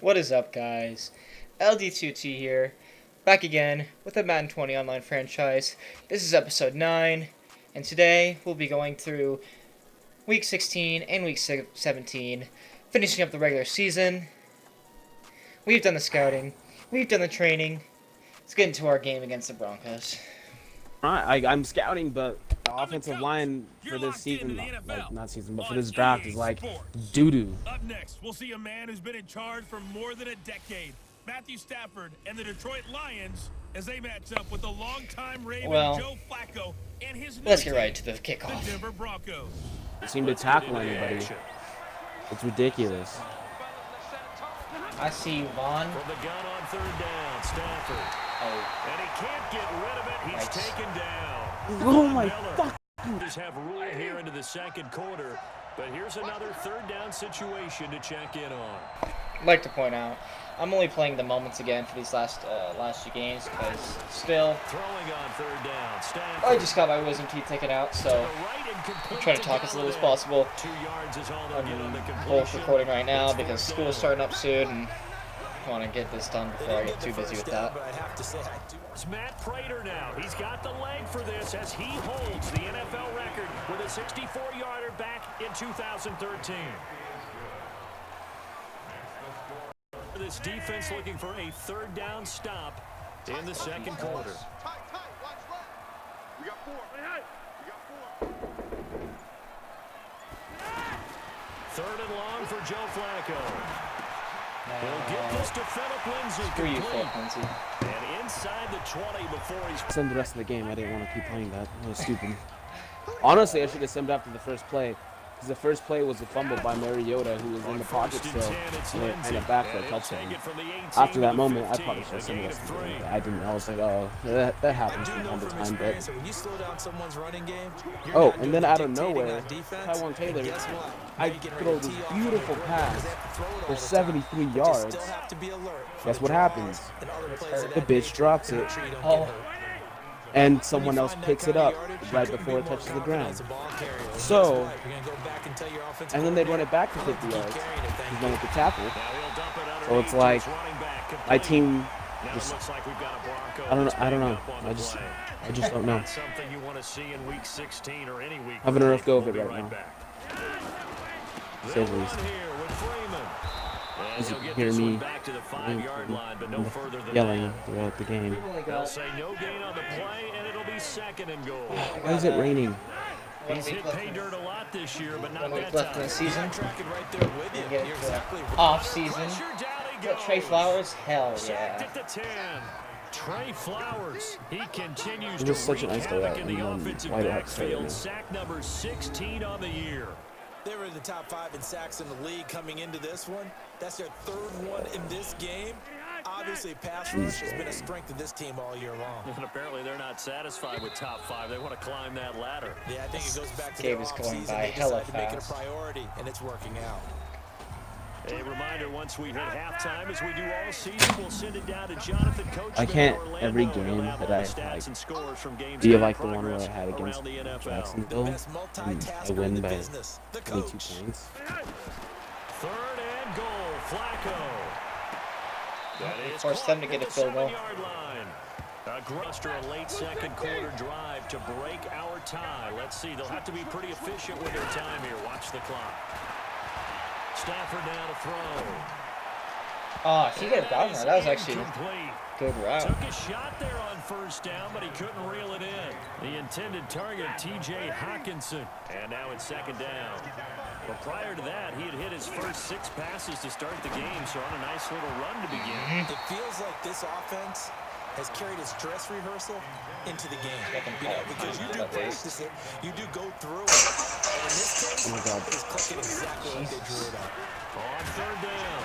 What is up, guys? LD2T here, back again with the Madden 20 online franchise. This is episode 9, and today we'll be going through week 16 and week 17, finishing up the regular season. We've done the scouting, we've done the training. Let's get into our game against the Broncos. I'm scouting, but the offensive line for this season, not season, but for this draft is like doo-doo. Up next, we'll see a man who's been in charge for more than a decade, Matthew Stafford and the Detroit Lions, as they match up with the longtime Raven Joe Flacco and his new let's get right to the team, kickoff. the Denver Broncos. They seem to tackle anybody. It's ridiculous. I see Vaughn. From the gun on third down, Stafford. Oh. And he can't get rid of it. He's taken down. Oh my fuck. Just have ruled here into the second quarter, but here's another third down situation to check in on. I'd like to point out, I'm only playing the moments again for these last few games because still, Throwing on third down, Stafford. I just got my wisdom teeth taken out, so I'm trying to talk as little as possible. 2 yards is all they'll get on the I'm both completion. recording right now because school's starting up soon, and I want to get this done before I get too busy with that. It's Matt Prater now. He's got the leg for this as he holds the NFL record with a 64-yarder back in 2013. This defense looking for a third down stop in the second quarter. We got four. Third and long for Joe Flacco. He'll get this to Phillip Lindsay. Screw you, Phillip Lindsay. And inside the 20 before he's... Send the rest of the game. I didn't want to keep playing that. That was stupid. Honestly, I should have sent after the first play. Because the first play was a fumble by Mariota, who was in the pocket still, and it back for a touchdown. After that moment, I probably should have sent the rest of the game. I didn't. I was like, oh, that happens from time to time. But oh, and then out of nowhere, Tyrone Taylor, I throw this beautiful pass for 73 yards. Guess what happens? The bitch drops it. Oh. And someone else picks it up right before it touches the ground. So, and then they run it back to 50 yards. He's done with the tackle. So it's like my team just, I don't know. I just don't know. Having a rough go of it right now. Say the least. As you can hear me yelling throughout the game. They'll say no gain on the play, and it'll be second and goal. Why is it raining? He's hit pay dirt a lot this year, but not that left in time. the season. Get it off season. Get Trey Flowers? Hell yeah. At the 10. Trey Flowers, he continues It to was such a nice day wreak out, havoc in and the then offensive why did I say backfield. it? Sack number 16 on the year. They were in the top 5 in sacks in the league coming into this one. That's their third one in this game. Obviously, pass rush has been a strength of this team all year long. And apparently they're not satisfied with top 5. They want to climb that ladder. Yeah, I think it goes back to Game their is going offseason. by They hella decided to make it a fast. priority, and it's working out. A reminder, once we hit halftime, as we do all season, we'll send it down to Jonathan Coachman. I can't in every Orlando. game He'll have that all I the stats like and scores from games be in like the one where I progress had against around the NFL. Jacksonville, Best and I multitasker in win the by business, the 22 coach. points. Third and goal, Flacco. That is Force them to caught get a at the field goal. 7-yard line. A late second quarter drive to break our tie. Let's see, they'll have to be pretty efficient with their time here. Watch the clock. Stafford now to throw. Oh, he could have gotten that. That was actually a Incomplete. good route. Took a shot there on first down, but he couldn't reel it in. The intended target, T.J. Hawkinson. And now it's second down. But prior to that, he had hit his first 6 passes to start the game, so on a nice little run to begin. It feels like this offense has carried its dress rehearsal into the game. You know, because you do practice it, you do go through it. And in this case, Oh my God. it's clicking exactly like they drew it up. On third down,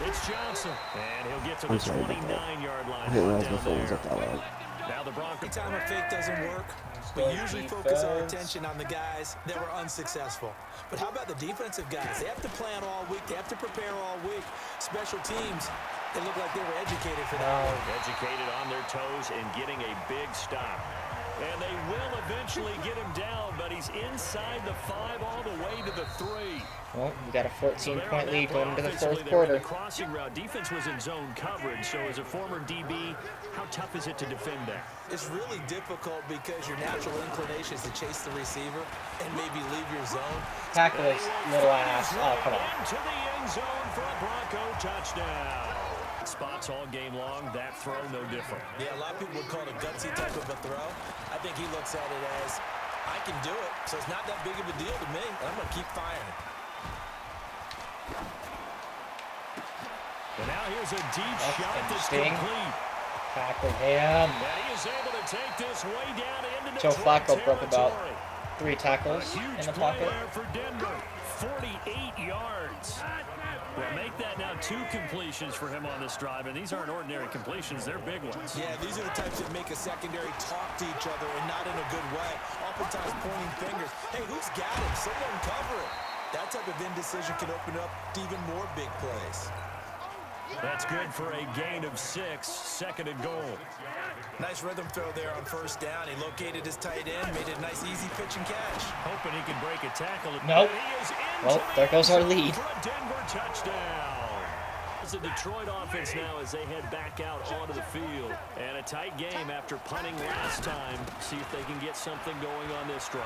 it's Johnson. And he'll get to the I'm sorry about that. 29-yard line. I didn't realize my down phone was there. up that loud. Now the Broncos. Anytime a fake doesn't work, we usually focus our attention on the guys that were unsuccessful. But how about the defensive guys? They have to plan all week. They have to prepare all week. Special teams, they look like they were educated for that. Educated on their toes and getting a big stop. And they will eventually get him down, but he's inside the 5 all the way to the 3. Well, we got a 14-point lead going into the fourth The quarter. crossing route. Defense was in zone coverage, so as a former DB, how tough is it to defend that? It's really difficult because your natural inclination is to chase the receiver and maybe leave your zone. Tackle his little ass. Oh, come on. Into the end zone for a Bronco touchdown. Spots all game long. That throw, no different. Yeah, a lot of people would call it a gutsy type of a throw. I think he looks at it as, I can do it, so it's not that big of a deal to me, and I'm going to keep firing. And now here's a deep shot that's complete. Tackle him. And he is able to take this way down into Joe Flacco broke about territory. 3 tackles in the pocket. For Denver, 48 yards. Well, make that now 2 completions for him on this drive, and these aren't ordinary completions, they're big ones. Yeah, these are the types that make a secondary talk to each other and not in a good way. Oftentimes pointing fingers. Hey, who's got him? Someone cover it. That type of indecision can open up to even more big plays. That's good for a gain of 6, 2nd and goal. Nice rhythm throw there on first down. He located his tight end, made it a nice easy pitch and catch. Hoping he can break a tackle. Nope. Well, there goes our lead. For a Denver touchdown. It's the Detroit offense now as they head back out onto the field. And a tight game after punting last time. See if they can get something going on this drive.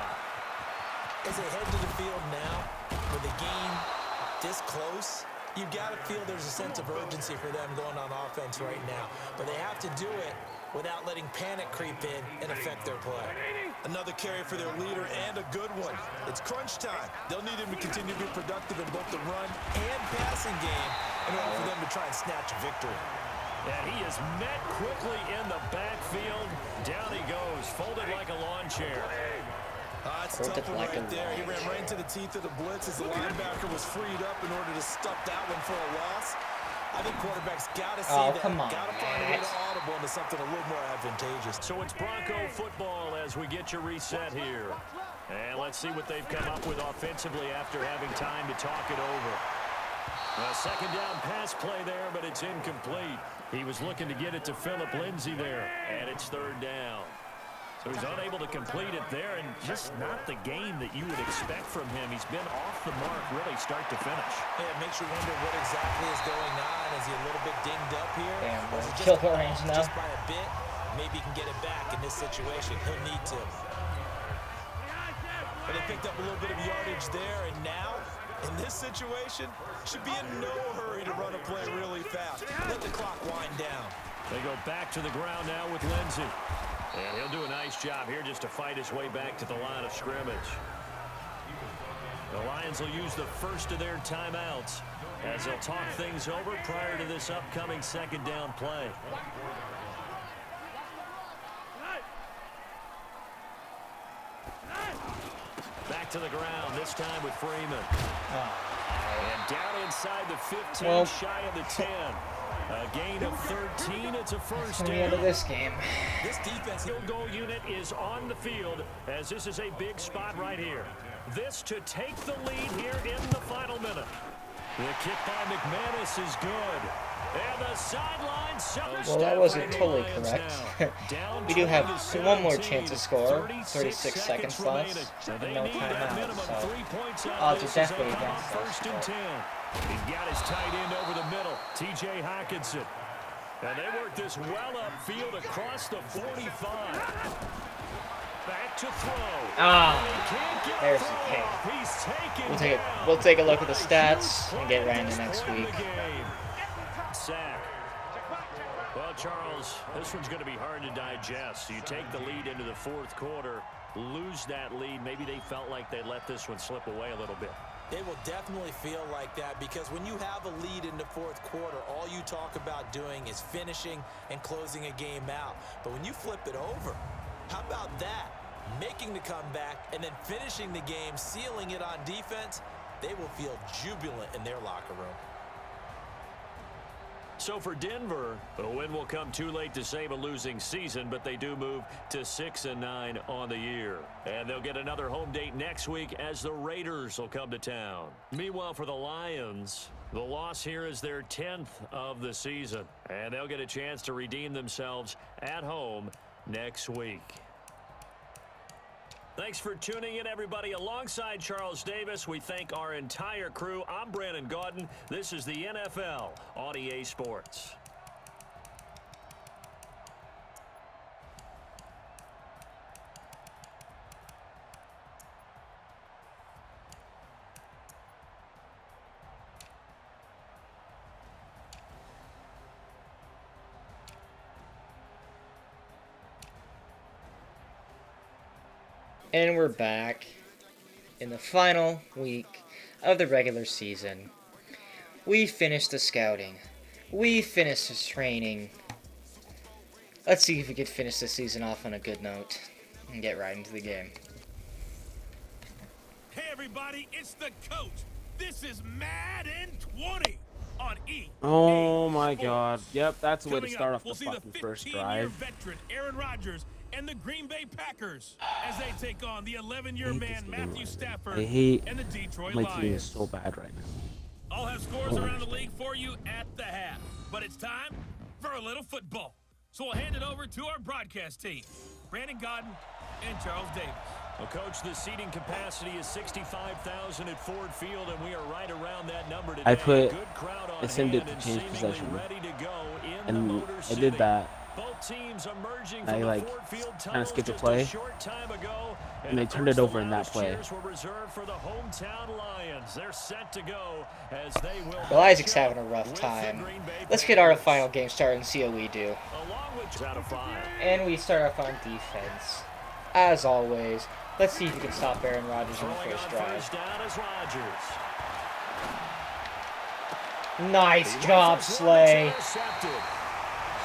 As they head to the field now, with the game this close, you've got to feel there's a sense of urgency for them going on offense right now. But they have to do it without letting panic creep in and affect their play. Another carry for their leader and a good one. It's crunch time. They'll need him to continue to be productive in both the run and passing game in order for them to try and snatch a victory. And he is met quickly in the backfield. Down he goes, folded like a lawn chair. That's a tough one right there. He ran right into the teeth of the blitz as the linebacker was freed up in order to stuff that one for a loss. I think quarterbacks got to see that. Come on, got to find a way to audible into something a little more advantageous. So it's Bronco football as we get you reset here. And let's see what they've come up with offensively after having time to talk it over. A second down pass play there, but it's incomplete. He was looking to get it to Phillip Lindsay there, and it's 3rd down. So he's unable to complete it there, and just not the game that you would expect from him. He's been off the mark really start to finish. Yeah, it makes you wonder what exactly is going on. Is he a little bit dinged up here? Damn, or is it kill just range now. Just by a bit? Maybe he can get it back in this situation. He'll need to. But they picked up a little bit of yardage there, and now, in this situation, should be in no hurry to run a play really fast. Let the clock wind down. They go back to the ground now with Lindsay. And he'll do a nice job here just to fight his way back to the line of scrimmage. The Lions will use the first of their timeouts as they'll talk things over prior to this upcoming 2nd down play. Back to the ground, this time with Freeman. And down inside the 15, shy of the 10. A gain of 13, it's a first down. The end of this game. This defense field goal unit is on the field as this is a big spot right here. This to take the lead here in the final minute. The kick by McManus is good. And the sideline. Well, that wasn't totally correct. We do have one more chance to score. 36 seconds left and no timeout. So odds are definitely against us. 1st and 10. He's got his tight end over the middle, T.J. Hockenson. And they work this well upfield across the 45. Back to throw. There's the kick. We'll take a look at the stats and get right into next week. Sack. Well, Charles, this one's going to be hard to digest. You take the lead into the 4th quarter, lose that lead. Maybe they felt like they let this one slip away a little bit. They will definitely feel like that because when you have a lead in the 4th quarter, all you talk about doing is finishing and closing a game out. But when you flip it over, how about that? Making the comeback and then finishing the game, sealing it on defense, they will feel jubilant in their locker room. So for Denver, the win will come too late to save a losing season, but they do move to 6-9 on the year. And they'll get another home date next week as the Raiders will come to town. Meanwhile, for the Lions, the loss here is their 10th of the season. And they'll get a chance to redeem themselves at home next week. Thanks for tuning in, everybody. Alongside Charles Davis, we thank our entire crew. I'm Brandon Gaudin. This is the NFL on EA Sports. And we're back in the final week of the regular season. We finished the scouting. We finished the training. Let's see if we could finish the season off on a good note and get right into the game. Hey everybody, it's the coach. This is Madden 20 on EA. Oh my God. Yep, that's the way to Coming start up, off we'll the see fucking the first 15-year drive. veteran Aaron Rodgers and the Green Bay Packers as they take on the 11-year man Matthew Stafford and the Detroit my team Lions. is so bad right now. I'll have scores around the league for you at the half, but it's time for a little football. So we'll hand it over to our broadcast team, Brandon Gaudin and Charles Davis. Well, Coach, the seating capacity is 65,000 at Ford Field, and we are right around that number today. I put Good crowd on ascended hand to change and possession, ready to go in and the Motor I City. did that. Both teams emerging I from the like Ford Field kind of skipped a tunnels play, just a short time ago, and they turned it over in that play. cheers were reserved for the hometown Lions. They're set to go as they will. Well, Isaac's having a rough time. Let's get our final game started and see how we do. Along with out of 5. And we start off on defense. As always, let's see if we can stop Aaron Rodgers in the Throwing first on drive. first down is Rodgers. Nice job, Slay. Intercepted.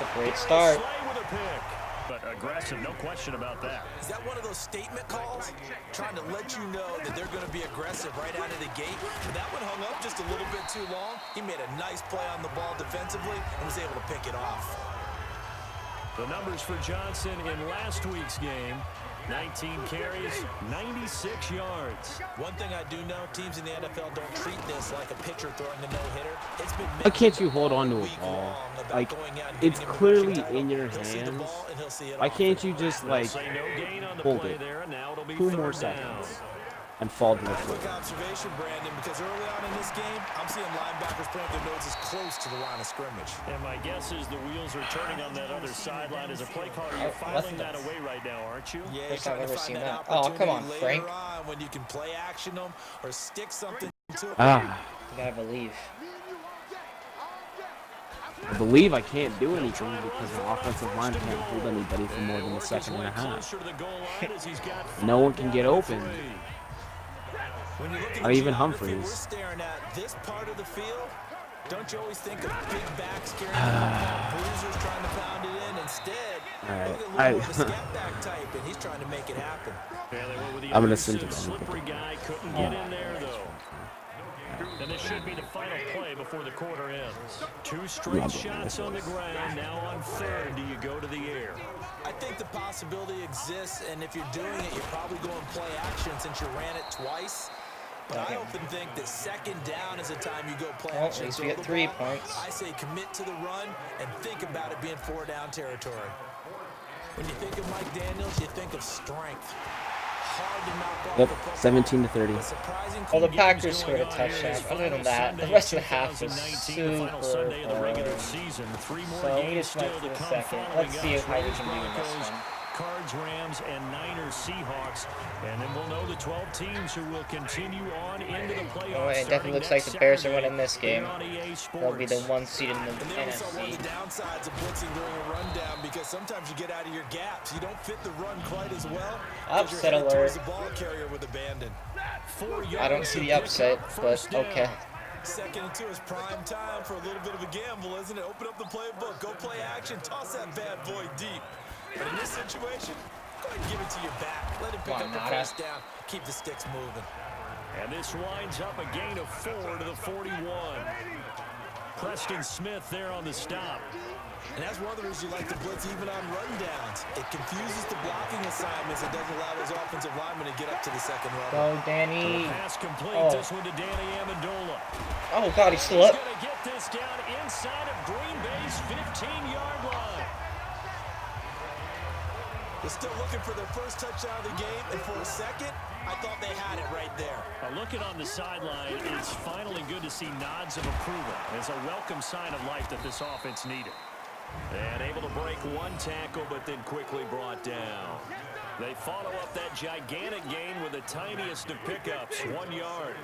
It's a great start. Slay with a pick. But aggressive, no question about that. Is that one of those statement calls? Trying to let you know that they're going to be aggressive right out of the gate. But that one hung up just a little bit too long. He made a nice play on the ball defensively and was able to pick it off. The numbers for Johnson in last week's game: 19 carries, 96 yards. One thing I do know, teams in the NFL don't treat this like a pitcher throwing a no-hitter. It's been Why can't you hold on to a ball? Like, it's clearly in your hands. Why can't you just, like, Say no gain on the hold play it there, and now it'll be 2 more third down. seconds and fall to the Quick floor? observation, Brandon, because early on in this game, I'm seeing linebackers putting their noses close to the line of scrimmage. And my guess is the wheels are turning on that other sideline as a play caller. You're filing that away right now, aren't you? Yeah, First you're time I've trying to ever find seen that that. Oh, come on, opportunity Frank. later on when you can play action them or stick something to them. You gotta believe. I believe I can't do anything because the offensive line can't hold anybody for more than a second and a half. No one can get open. When you look at Not the even geography Humphreys. We're staring at this part of the field. Don't you always think of big backs carrying the bruisers trying to pound it in? Instead, Alright, look at a little more of a scat back type, and he's trying to make it happen. I'm gonna send it. Slippery guy couldn't get in there though. And this should be the final play before the quarter ends. 2 straight shots on the ground. Now on third, do you go to the air? I think the possibility exists, and if you're doing it, you're probably going play action since you ran it twice. But I often think that second down is a time you go play Well, at action. least throw we get the 3 ball. points. I say commit to the run and think about it being 4 down territory. When you think of Mike Daniels, you think of strength. Hard to knock off Yep, the football. 17-30. A surprising Well, the key Packers games scored a going on touchdown. here. Other than that, the rest of the half was 2019, the final super Sunday of the regular boring. season. 3 more So we games just went still to to the come second. following Let's see us. how we Raiders, can do in this Broncos, one. Cards, Rams, and Niners, Seahawks. And then we'll know the 12 teams who will continue on into the playoffs. Oh, it definitely looks like the Bears are winning this game. They'll be the 1 seed in the And then we saw one of the NFC. downsides of blitzing during a rundown because sometimes you get out of your gaps. You don't fit the run quite as well. 'Cause Upset you're headed towards alert. the ball carrier with abandon. I don't see the upset, but okay. 2nd and 2 is prime time for a little bit of a gamble, isn't it? Open up the playbook, go play action, toss that bad boy deep. But in this situation, go ahead and give it to your back. Let him pick Come up on, the Nada. first down. Keep the sticks moving. And this winds up a gain of 4 to the 41. Preston Smith there on the stop. And that's one of the reasons you like to blitz even on rundowns. It confuses the blocking assignments. It doesn't allow those offensive linemen to get up to the second level. Go, Danny. Pass complete. Oh. This one to Danny Amendola. Oh, God, he's still He's up. going to get this down inside of Green Bay's 15-yard line. They're still looking for their first touchdown of the game, and for a second, I thought they had it right there. Looking on the sideline, it's finally good to see nods of approval. It's a welcome sign of life that this offense needed. And able to break one tackle, but then quickly brought down. They follow up that gigantic gain with the tiniest of pickups, 1 yard.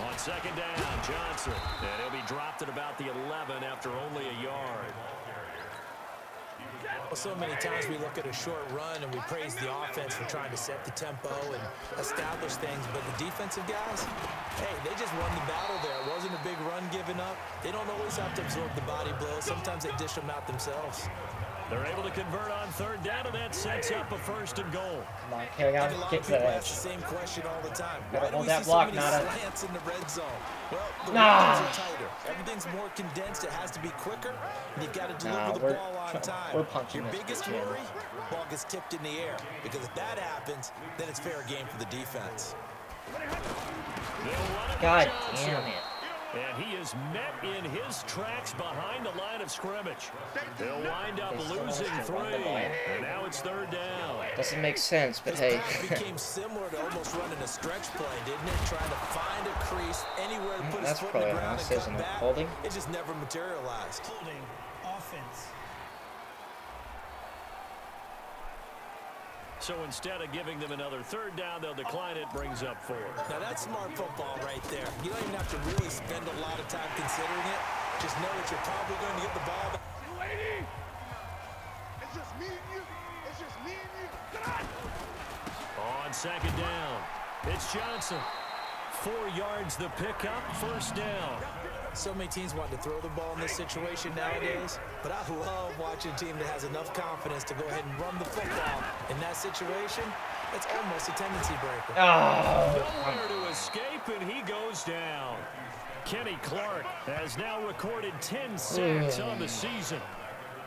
On second down, Johnson. And he'll be dropped at about the 11 after only a yard. Well, so many times we look at a short run and we praise the offense for trying to set the tempo and establish things, but the defensive guys, hey, they just won the battle there. It wasn't a big run given up. They don't always have to absorb the body blows. Sometimes they dish them out themselves. They're able to convert on third down, and that sets up a 1st and goal. Come on, carry on. Get to that edge. The same question all the time. Gotta Why do hold we that see block, so many not a... slants in the red zone? Well, the Nah. windows are tighter. Everything's more condensed. It has to be quicker. And you've got to deliver the ball on time. We're punching Your this biggest bitch in. worry, ball gets tipped in the air. Because if that happens, then it's fair game for the defense. God damn it. And he is met in his tracks behind the line of scrimmage. They'll wind up losing 3, and now it's third down. Doesn't make sense, but This hey. pass became similar to almost running a stretch play, didn't it? Trying to find a crease anywhere to put his That's foot in the probably ground honest, and isn't cut it? back. Holding? It just never materialized. Holding offense. So instead of giving them another third down, they'll decline it, brings up 4. Now that's smart football right there. You don't even have to really spend a lot of time considering it. Just know that you're probably going to get the ball back. Lady, it's just me and you. It's just me and you. On second down, it's Johnson. 4 yards the pickup, 1st down. So many teams want to throw the ball in this situation nowadays, but I love watching a team that has enough confidence to go ahead and run the football. In that situation, it's almost a tendency breaker. Nowhere to escape, and he goes down. Kenny Clark has now recorded 10 sacks on the season.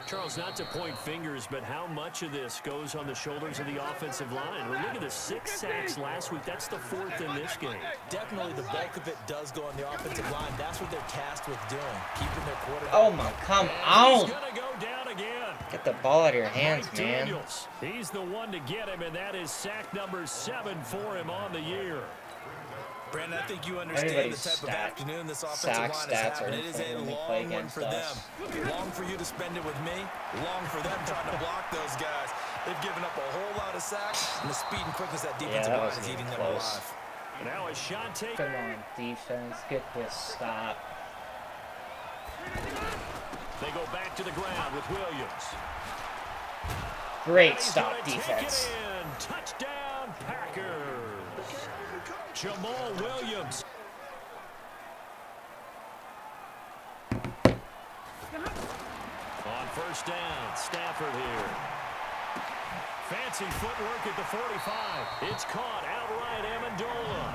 Charles, not to point fingers, but how much of this goes on the shoulders of the offensive line? Well, look at the 6 sacks last week. That's the 4th in this game. Definitely the bulk of it does go on the offensive line. That's what they're tasked with doing, keeping their quarterback. Oh my, come He's on! going to go down again. Get the ball out of your hands, Mike man. Daniels, he's the one to get him, and that is sack number 7 for him on the year. Brandon, I think you understand Everybody's the type of afternoon this offensive sack line is stats are having. It is a when they play long one against for them. us. Long for you to spend it with me. Long for them trying to block those guys. They've given up a whole lot of sacks, and the speed and quickness that defensive line is eating them alive. Now a shot take. Come on, defense. Get this stop. They go back to the ground with Williams. Great He's stop, gonna take defense. it in. Touchdown, Packers. Jamal Williams. On 1st down, Stafford here. Fancy footwork at the 45. It's caught outright, Amendola.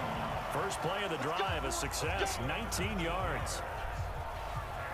First play of the drive, a success, 19 yards.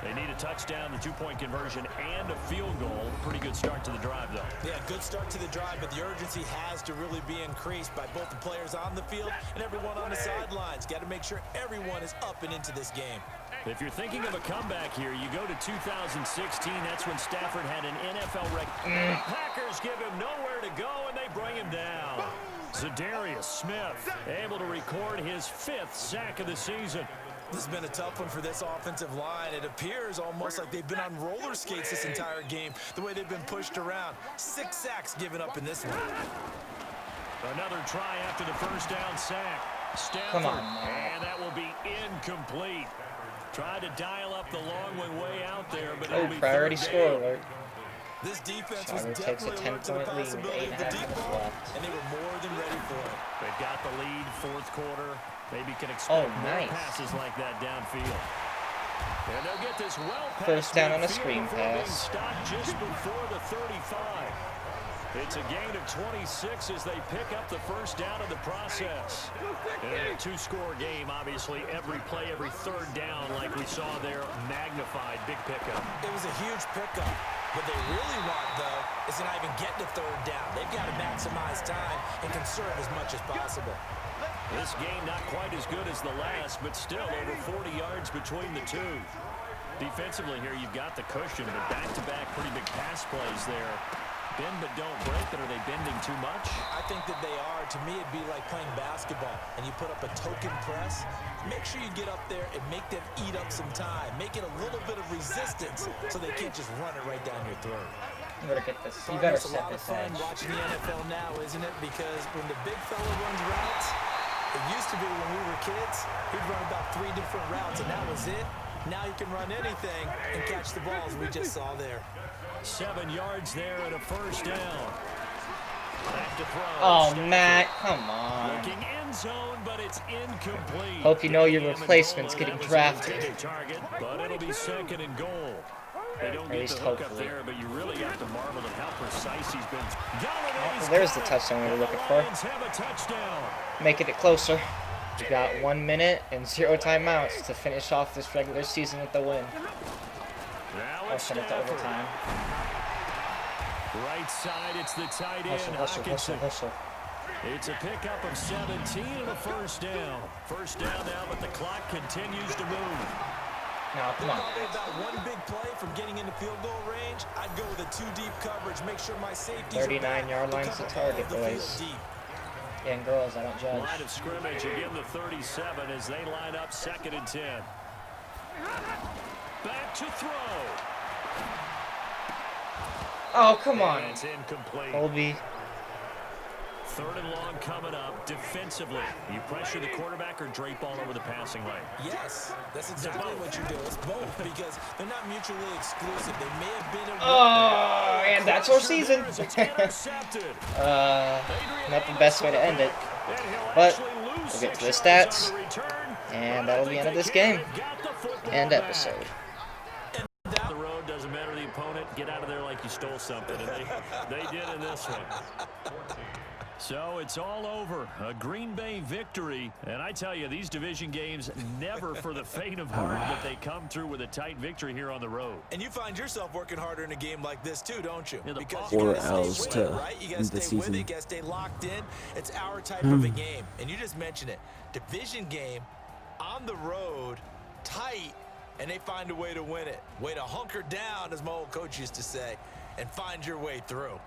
They need a touchdown, the 2-point conversion, and a field goal. Pretty good start to the drive, though. Yeah, good start to the drive, but the urgency has to really be increased by both the players on the field and everyone on the sidelines. Got to make sure everyone is up and into this game. If you're thinking of a comeback here, you go to 2016. That's when Stafford had an NFL record. The Packers give him nowhere to go, and they bring him down. Zadarius Smith able to record his 5th sack of the season. This has been a tough one for this offensive line. It appears almost like they've been on roller skates this entire game, the way they've been pushed around. 6 sacks given up in this one. Another try after the 1st down sack. Stafford, Come on, man. and that will be incomplete. Tried to dial up the long one way out there, but Oh, it'll be priority 3rd score down. alert. This defense was Charger takes a definitely alert to the 10-point lead with possibility of the 8.5 deep minutes ball, left. and they were more than ready for it. They've got the lead, 4th quarter. Maybe can expect Oh, more nice. passes like that downfield. And they'll get this well past First down on a midfield screen before being pass. stopped just before the 35. It's a gain of 26 as they pick up the 1st down in the process. And a 2-score game, obviously, every play, every 3rd down, like we saw there, magnified, big pickup. It was a huge pickup. What they really want, though, is to not even get to 3rd down. They've got to maximize time and conserve as much as possible. This game not quite as good as the last, but still over 40 yards between the two. Defensively here, you've got the cushion, but back-to-back pretty big pass plays there. Bend but don't break, but are they bending too much? I think that they are. To me, it'd be like playing basketball, and you put up a token press. Make sure you get up there and make them eat up some time. Make it a little bit of resistance so they can't just run it right down your throat. You better get this. You better It's a set lot of this fun edge. watching the NFL now, isn't it? Because when the big fella runs routes, it used to be when we were kids, he'd run about 3 different routes, and that was it. Now you can run anything and catch the balls we just saw there. 7 yards there and a first down. Back to throw. Oh, Matt, come on. Looking end zone, but it's incomplete. Hope you know your replacement's getting drafted. Target, but it'll be second and goal. They don't get the hook up there, but you really have to marvel at how precise he's been. Well, there's the touchdown we were looking for. Making it closer. We got 1 minute and 0 timeouts to finish off this regular season with the win. Or send it to overtime. Right side, it's the tight end. Hustle. It's a pickup of 17 and a first down. First down now, but the clock continues to move. No, come on. About one big play from getting into field goal range, I'd go with a 2-deep coverage. Make sure my safeties 39-yard line's the target, boys. Yeah, and girls, I don't judge. Line of scrimmage again, the 37 as they line up 2nd and 10. Back to throw. Oh, come on. And it's incomplete. Colby. 3rd and long coming up. Defensively, you pressure the quarterback or drape all over the passing lane? Yes, that's exactly what you do. It's both because they're not mutually exclusive. They may have been. Oh, and that's our season. Not the best way to end it. But we'll get to the stats, and that'll be the end of this game and episode. The road doesn't matter the opponent. Get out of there like you stole something, and they did in this one. So it's all over. A Green Bay victory. And I tell you, these division games never for the faint of heart, but they come through with a tight victory here on the road. And you find yourself working harder in a game like this too, don't you? Yeah, because 4 L's to right? You gotta end the stay with it, season. you gotta stay locked in. It's our type of a game. And you just mentioned it. Division game, on the road, tight, and they find a way to win it. Way to hunker down, as my old coach used to say, and find your way through.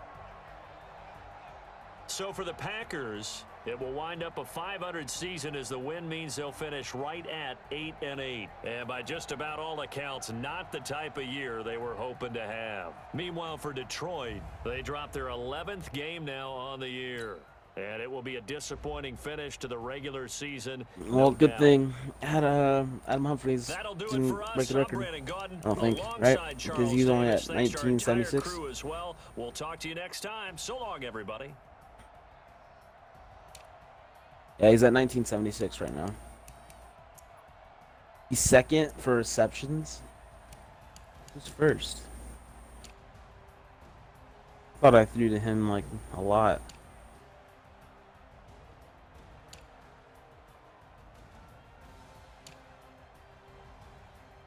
So for the Packers, it will wind up a .500 season as the win means they'll finish right at 8-8. And by just about all accounts, not the type of year they were hoping to have. Meanwhile, for Detroit, they dropped their 11th game now on the year. And it will be a disappointing finish to the regular season. Well, good thing Adam Humphries didn't break the record. I don't think, right? Because he's only at 1976. Well. We'll talk to you next time. So long, everybody. Yeah, he's at 1976 right now. He's second for receptions. Who's first? Thought I threw to him like a lot.